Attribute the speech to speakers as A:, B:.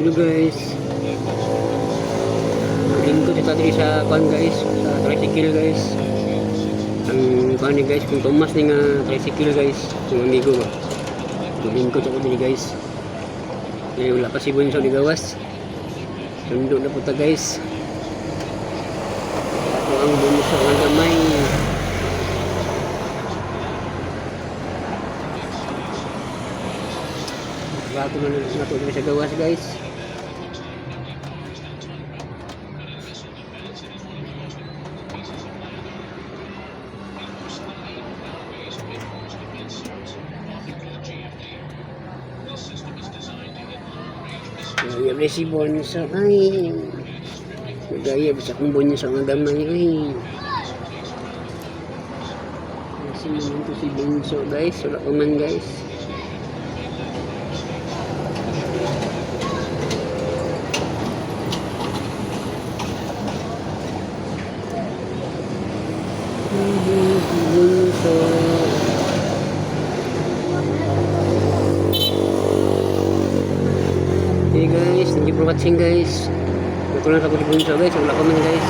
A: Hello guys. Lingkod ito dito sa kwan guys, sa tricycle guys. Ang kwan ni guys, kung tumas ni nga tricycle guys, yung amigo ba. Lingkod ako dito guys. Kaya wala pa si Bunso ni gawas. Sundo na po ta guys. Ito ang Bunso ang gamay. Bago na nato sa gawas guys. Gaya ba si Bunso ay gaya ba sa kong Bunso ang gamay ay kasi naman to si Bunso guys. Wala ko man guys. Bunso. Okay guys, thank you for watching guys. Ito lang ako di Bunso guys, wala ko man guys.